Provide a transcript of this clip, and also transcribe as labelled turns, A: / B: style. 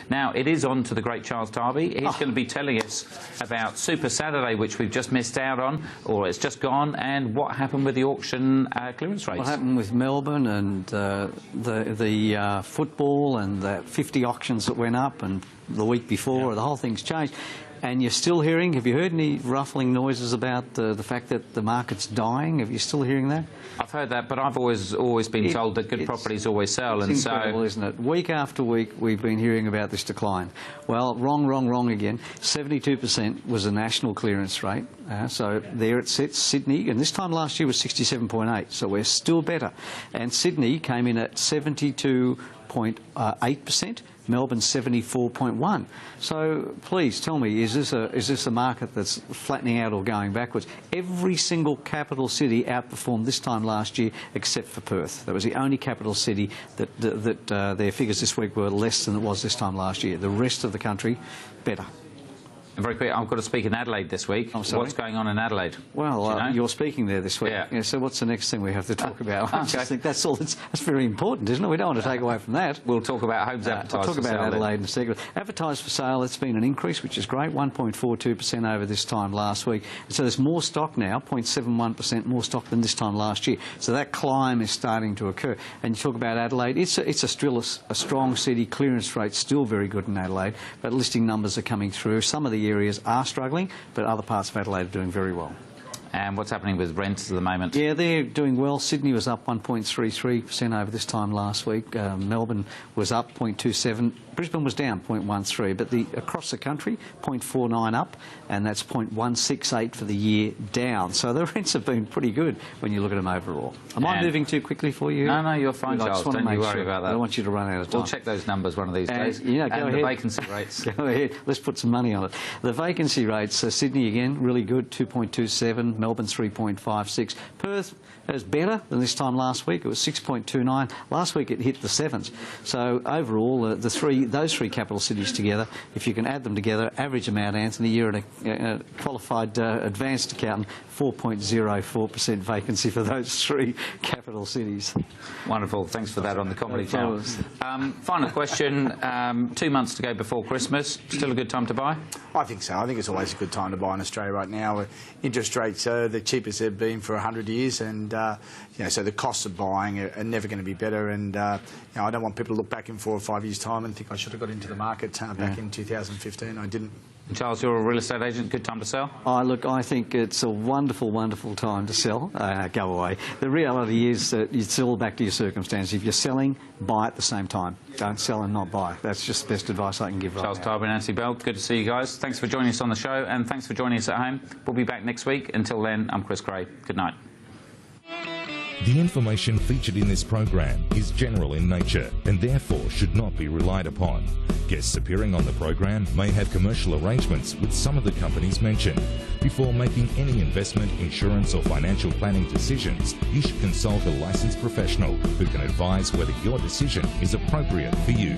A: Now, it is on to the great Charles Tarbey. He's going to be telling us about Super Saturday, which we've just missed out on, or it's just gone, and what happened with the auction clearance rates.
B: What happened with Melbourne and the football and the 50 auctions that went up, and the week before, the whole thing's changed. And you're still hearing, have you heard any ruffling noises about the fact that the market's dying? Have you still hearing that?
A: I've heard that, but I've always been told that good properties always sell.
B: It's incredible, isn't it? Week after week, we've been hearing about this decline. Well, wrong again. 72% was a national clearance rate. So there it sits, Sydney, and this time last year was 67.8, so we're still better. And Sydney came in at 72.8%. Melbourne 74.1. So please tell me, is this a market that's flattening out or going backwards? Every single capital city outperformed this time last year, except for Perth. That was the only capital city that their figures this week were less than it was this time last year. The rest of the country, better.
A: Very quick, I've got to speak in Adelaide this week.
B: I'm sorry?
A: What's going on in Adelaide?
B: Well, you're speaking there this week.
A: Yeah.
B: So what's the next thing we have to talk about? I
A: Okay.
B: just think that's all. That's very important, isn't it? We don't want to take away from that.
A: We'll talk about homes advertised
B: I'll talk
A: for
B: about
A: sale
B: Adelaide in a second. Advertised for sale, it's been an increase, which is great, 1.42% over this time last week. So there's more stock now, 0.71% more stock than this time last year. So that climb is starting to occur. And you talk about Adelaide, it's still a strong city. Clearance rate's still very good in Adelaide, but listing numbers are coming through. Some of the areas are struggling, but other parts of Adelaide are doing very well.
A: And what's happening with rents at the moment?
B: Yeah, they're doing well. Sydney was up 1.33% over this time last week. Melbourne was up 0.27%. Brisbane was down 0.13%, but across the country, 0.49% up, and that's 0.168% for the year down. So the rents have been pretty good when you look at them overall. Am I moving too quickly for you?
A: No, you're fine, Charles. Don't you worry about that.
B: I don't want you to run out of time.
A: We'll check those numbers one of these days.
B: Go ahead.
A: The vacancy rates.
B: Go ahead. Let's put some money on it. The vacancy rates, Sydney again, really good, 2.27%. Melbourne 3.56%. Perth is better than this time last week. It was 6.29%. Last week it hit the 7s. So overall, those three capital cities together, if you can add them together, average amount, Anthony, you're a qualified advanced accountant, 4.04% vacancy for those three capital cities.
A: Wonderful. Thanks for that on the Comedy Channel. Final question. 2 months to go before Christmas. Still a good time to buy?
C: I think so. I think it's always a good time to buy in Australia right now. Interest rates are the cheapest they've been for 100 years, and so the costs of buying are never going to be better. And I don't want people to look back in 4 or 5 years' time and think I should have got into the market back in 2015. I didn't.
A: Charles, you're a real estate agent. Good time to sell?
B: Look, I think it's a wonderful, wonderful time to sell. Go away. The reality is that it's all back to your circumstances. If you're selling, buy at the same time. Don't sell and not buy. That's just the best advice I can give right now.
A: Charles Tarbey and Nancy Bell, good to see you guys. Thanks for joining us on the show, and thanks for joining us at home. We'll be back next week. Until then, I'm Chris Gray. Good night.
D: The information featured in this program is general in nature and therefore should not be relied upon. Guests appearing on the program may have commercial arrangements with some of the companies mentioned. Before making any investment, insurance or financial planning decisions, you should consult a licensed professional who can advise whether your decision is appropriate for you.